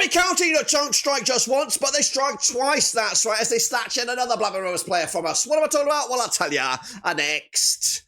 Derby County don't strike just once, but they strike twice, that's right, as they snatch in another Blackburn Rovers player from us. What am I talking about? Well, I'll tell you next.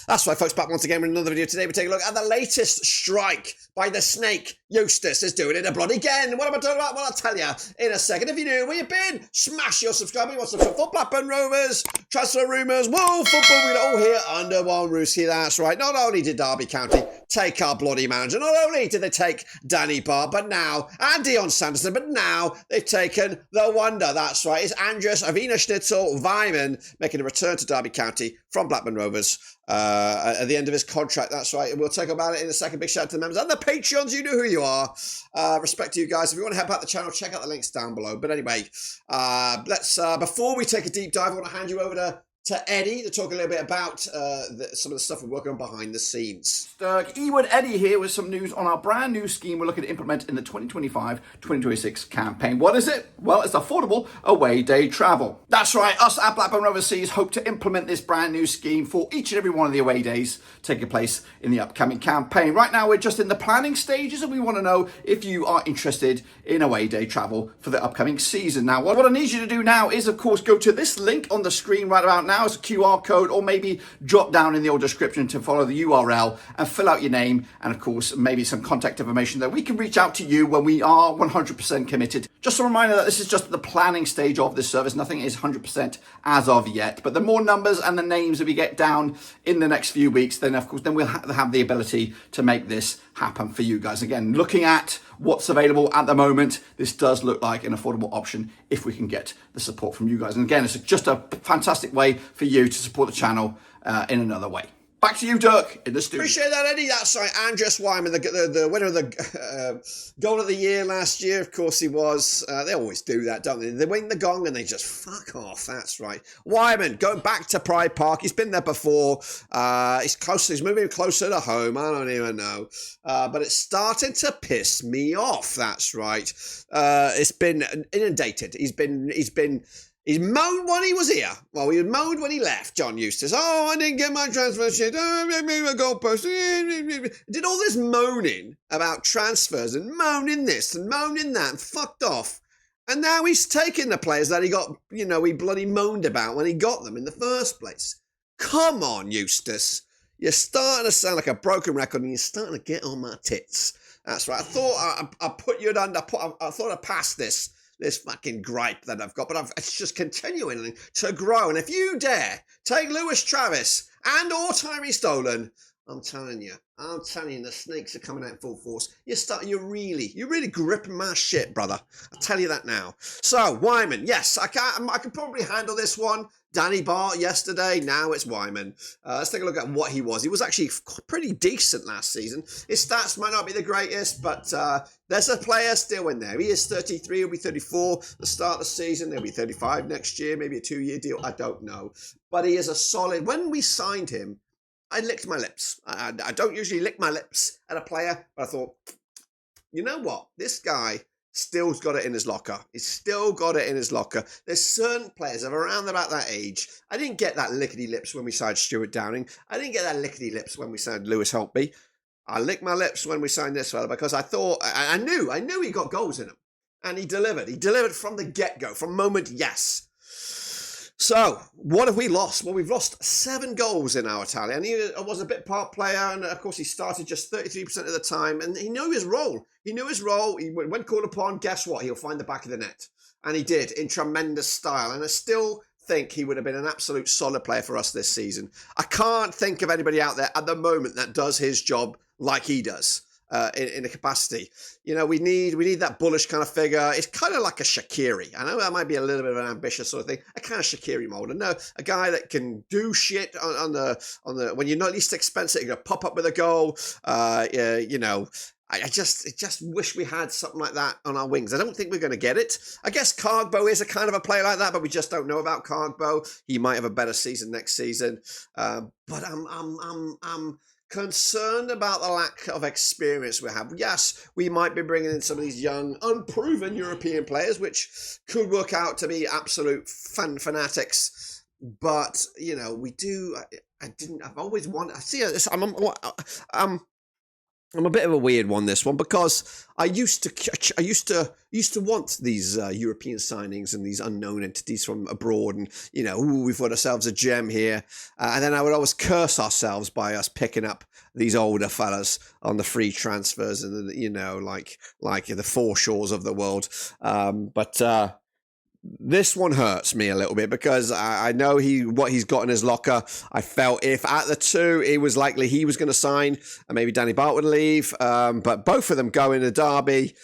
That's right, folks, back once again with another video. Today we take a look at the latest strike by the snake. Eustace is doing it a bloody again. What am I talking about? Well, I'll tell you in a second. If you're new, where you been? Smash your subscribe. You want some for Blackburn Rovers, transfer rumours, whoa, football, we're all here under one roof. That's right. Not only did Derby County take our bloody manager, not only did they take Danny Barr, but now, and Dion Sanderson, but now they've taken the wonder. That's right. It's Andreas Weimann making a return to Derby County from Blackburn Rovers. At the end of his contract, that's right. We'll talk about it in a second. Big shout out to the members and the Patreons. You know who you are. Respect to you guys. If you want to help out the channel, check out the links down below. But anyway, let's before we take a deep dive, I want to hand you over to Eddie to talk a little bit about some of the stuff we're working on behind the scenes. Ewan Eddie here with some news on our brand new scheme we're looking to implement in the 2025-2026 campaign. What is it? Well, it's affordable away day travel. That's right, us at Blackburn Rovers Seas hope to implement this brand new scheme for each and every one of the away days taking place in the upcoming campaign. Right now we're just in the planning stages and we want to know if you are interested in away day travel for the upcoming season. Now what I need you to do now is of course go to this link on the screen right about now. As a QR code, or maybe drop down in the old description to follow the URL and fill out your name and of course maybe some contact information that we can reach out to you when we are 100% committed. Just a reminder that this is just the planning stage of this service. Nothing is 100% as of yet, but the more numbers and the names that we get down in the next few weeks, then of course then we'll have the ability to make this happen for you guys. Again, looking at what's available at the moment, this does look like an affordable option if we can get the support from you guys. And again, it's just a fantastic way for you to support the channel in another way. Back to you, Dirk, in the studio. Appreciate that, Eddie. That's right. Andreas Weimann, the winner of the goal of the year last year. Of course he was. They always do that, don't they? They wing the gong and they just fuck off. That's right. Weimann, going back to Pride Park. He's been there before. He's close. He's moving closer to home. I don't even know. But it's starting to piss me off. That's right. It's been inundated. He's moaned when he was here. Well, he moaned when he left, John Eustace. Oh, I didn't get my transfer shit. Oh, my goalpost. Did all this moaning about transfers and moaning this and moaning that and fucked off. And now he's taking the players that he got, he bloody moaned about when he got them in the first place. Come on, Eustace. You're starting to sound like a broken record and you're starting to get on my tits. That's right. I thought I'd put you under. I thought I'd pass this fucking gripe that I've got, but it's just continuing to grow. And if you dare take Lewis Travis and or Tyree Stolen, I'm telling you, the snakes are coming out in full force. You're really gripping my shit, brother. I'll tell you that now. So, Weimann, yes, I can probably handle this one. Danny Barr yesterday, now it's Weimann. Let's take a look at what he was. He was actually pretty decent last season. His stats might not be the greatest, but there's a player still in there. He is 33, he'll be 34 the start of the season. He'll be 35 next year, maybe a 2-year deal, I don't know. But he is a solid. When we signed him, I licked my lips. I don't usually lick my lips at a player, but I thought, you know what? This guy still's got it in his locker. He's still got it in his locker. There's certain players that are around about that age. I didn't get that lickety lips when we signed Stuart Downing. I didn't get that lickety lips when we signed Lewis Holtby. I licked my lips when we signed this fella because I thought, I knew he got goals in him. And he delivered. He delivered from the get-go, from moment yes. So, what have we lost? Well, we've lost 7 goals in our tally. And he was a bit part player, and of course he started just 33% of the time, and he knew his role. He knew his role. When called upon, guess what? He'll find the back of the net. And he did, in tremendous style. And I still think he would have been an absolute solid player for us this season. I can't think of anybody out there at the moment that does his job like he does. In a capacity, we need that bullish kind of figure. It's kind of like a Shaqiri. I know that might be a little bit of an ambitious sort of thing. A kind of Shaqiri mold. No, a guy that can do shit on the when you're not least expensive. You're gonna pop up with a goal. I just wish we had something like that on our wings. I don't think we're going to get it. I guess Cargbo is a kind of a player like that, but we just don't know about Cargbo. He might have a better season next season. But I'm concerned about the lack of experience we have. Yes, we might be bringing in some of these young, unproven European players, which could work out to be absolute fanatics. But, we do... I've always wanted. I see. I'm a bit of a weird one, this one, because I used to want these European signings and these unknown entities from abroad, and we've got ourselves a gem here, and then I would always curse ourselves by us picking up these older fellas on the free transfers and like the foreshores of the world, but. This one hurts me a little bit because I know what he's got in his locker. I felt if at the two, it was likely he was going to sign and maybe Danny Bart would leave. But both of them go into Derby.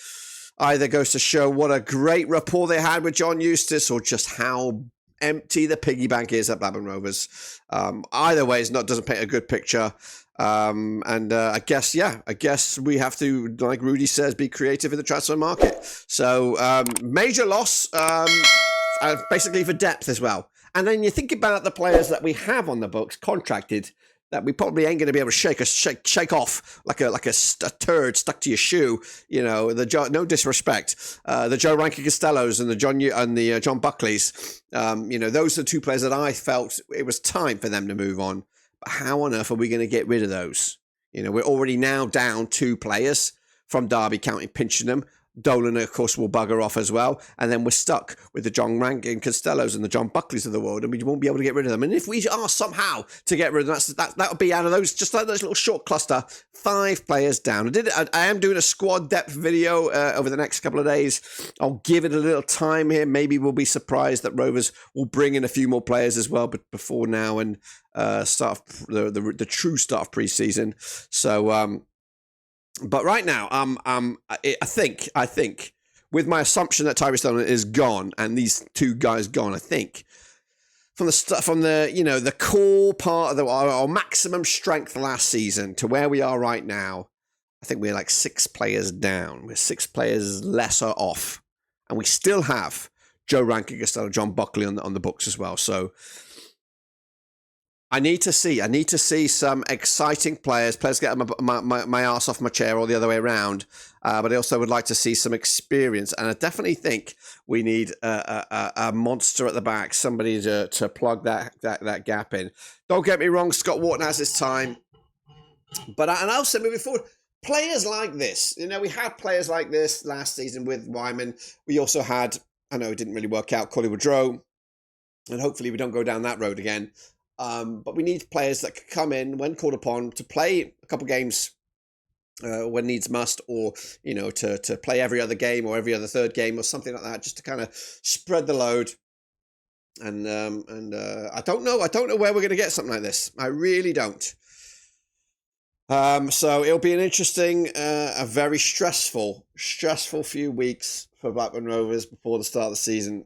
Either goes to show what a great rapport they had with John Eustace or just how empty the piggy bank is at Blackburn Rovers. Either way, doesn't paint a good picture. I guess we have to, like Rudy says, be creative in the transfer market. So major loss, basically for depth as well. And then you think about the players that we have on the books contracted that we probably ain't going to be able to shake off like a turd stuck to your shoe. No disrespect. The Joe Rankin Costellos and the John Buckleys. Those are the two players that I felt it was time for them to move on. But how on earth are we going to get rid of those? We're already now down 2 players from Derby County pinching them. Dolan, of course, will bugger off as well. And then we're stuck with the John Rankin Costellos and the John Buckleys of the world, and we won't be able to get rid of them. And if we are somehow to get rid of them, that would be out of those, just like those little short cluster, 5 players down. I am doing a squad depth video over the next couple of days. I'll give it a little time here. Maybe we'll be surprised that Rovers will bring in a few more players as well, but before now and start the true start of pre-season. So, but right now, I think with my assumption that Tyrese Dolan is gone and these 2 guys gone, I think from the core part of our maximum strength last season to where we are right now, I think we're like 6 players down. We're 6 players lesser off, and we still have Joe Rankin Costello, John Buckley on the books as well. So. I need to see some exciting players get my ass off my chair or the other way around. But I also would like to see some experience. And I definitely think we need a monster at the back, somebody to plug that gap in. Don't get me wrong, Scott Wharton has his time. But and I'll say moving forward, players like this, we had players like this last season with Weimann. We also had, I know it didn't really work out, Collie Woodrow. And hopefully we don't go down that road again. But we need players that can come in when called upon to play a couple games when needs must, or to play every other game or every other third game or something like that, just to kind of spread the load. And I don't know where we're going to get something like this. I really don't. So it'll be an interesting, a very stressful few weeks for Blackburn Rovers before the start of the season,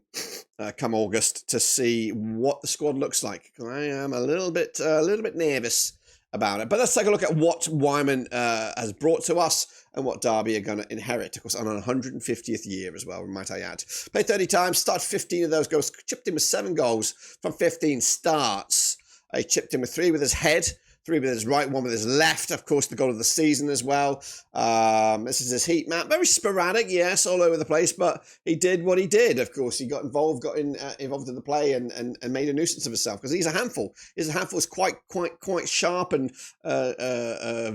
come August, to see what the squad looks like. I am a little bit nervous about it. But let's take a look at what Weimann has brought to us and what Derby are going to inherit. Of course, on a 150th year as well, might I add. Played 30 times, started 15 of those goals, chipped in with 7 goals from 15 starts. He chipped in with 3 with his head, 3 with his right, 1 with his left. Of course, the goal of the season as well. This is his heat map. Very sporadic, yes, all over the place, but he did what he did. Of course, he got involved in the play and made a nuisance of himself, because he's a handful. He's quite sharp and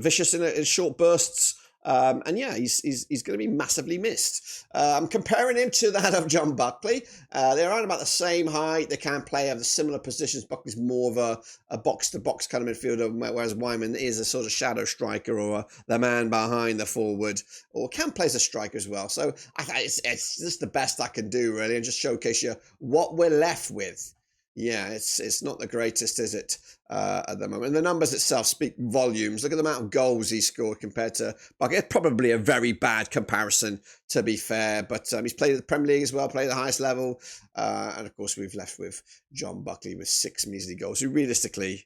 vicious in short bursts. And yeah, he's going to be massively missed. I'm comparing him to that of John Buckley. They're around about the same height. They can play of similar positions. Buckley's more of a box-to-box kind of midfielder, whereas Weimann is a sort of shadow striker, or the man behind the forward, or can play as a striker as well. So it's just the best I can do, really, and just showcase you what we're left with. Yeah, it's not the greatest, is it, at the moment? And the numbers itself speak volumes. Look at the amount of goals he scored compared to Buckley. It's probably a very bad comparison, to be fair. But he's played at the Premier League as well, played at the highest level. And, of course, we've left with John Buckley with 6 measly goals, who realistically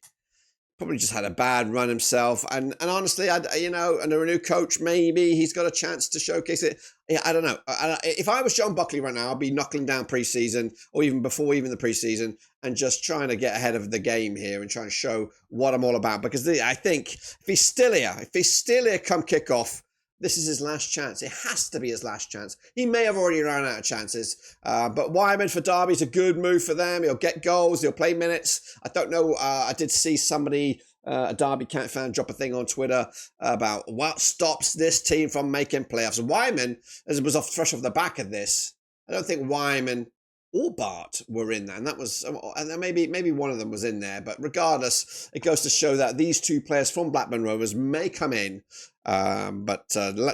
probably just had a bad run himself. And honestly, and a new coach, maybe he's got a chance to showcase it. Yeah, I don't know. If I was John Buckley right now, I'd be knuckling down pre-season, or even before the pre-season, and just trying to get ahead of the game here and trying to show what I'm all about. Because I think if he's still here come kickoff, this is his last chance. It has to be his last chance. He may have already run out of chances, but Weimann for Derby is a good move for them. He'll get goals. He'll play minutes. I don't know. I did see somebody, a Derby Cat fan, drop a thing on Twitter about what stops this team from making playoffs. And Weimann, as it was fresh off the back of this, I don't think Weimann or Bart were in there, and that was, and maybe one of them was in there. But regardless, it goes to show that these two players from Blackburn Rovers may come in, but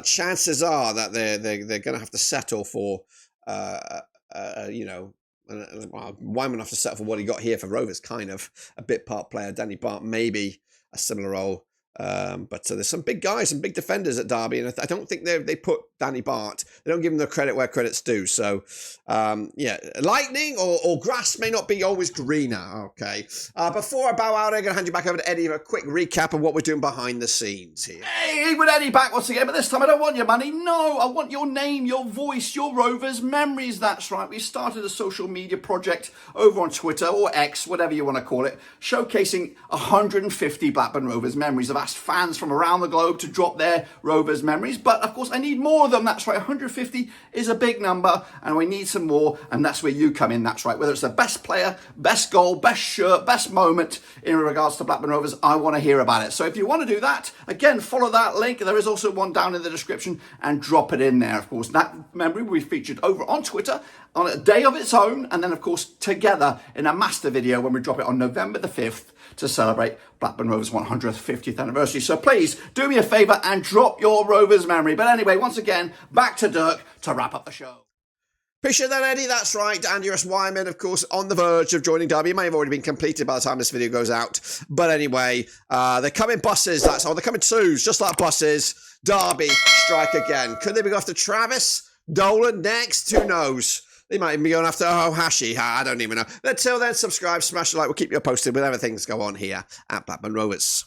chances are that they're going to have to settle for, Weimann have to settle for what he got here for Rovers, kind of a bit part player. Danny Bart maybe a similar role. But there's some big guys and big defenders at Derby, and I don't think they put Danny Bart. They don't give him the credit where credit's due. So, lightning or grass may not be always greener. Okay. Before I bow out, I'm going to hand you back over to Eddie for a quick recap of what we're doing behind the scenes here. Hey, with Eddie back once again, but this time I don't want your money. No, I want your name, your voice, your Rovers memories. That's right. We started a social media project over on Twitter or X, whatever you want to call it, showcasing 150 Blackburn Rovers memories. I've asked fans from around the globe to drop their Rovers memories, but of course I need more of them. That's right. 150 is a big number, and we need some more, and that's where you come in. That's right. Whether it's the best player, best goal, best shirt, best moment in regards to Blackburn Rovers, I want to hear about it. So if you want to do that, again, follow that link. There is also one down in the description, and drop it in there. Of course, that memory will be featured over on Twitter on a day of its own, and then of course together in a master video when we drop it on November the 5th to celebrate Blackburn Rovers' 150th anniversary. So please do me a favour and drop your Rovers memory. But anyway, once again, back to Dirk to wrap up the show. Appreciate that, Eddie. That's right. Andreas Weimann, of course, on the verge of joining Derby. It may have already been completed by the time this video goes out. But anyway, they come in buses. That's all. They come in twos, just like buses. Derby strike again. Could they be going after Travis? Dolan next? Who knows? They might even be going after Ohashi. I don't even know. Until then, subscribe, smash the like. We'll keep you posted with everything that's go on here at Blackburn Rovers.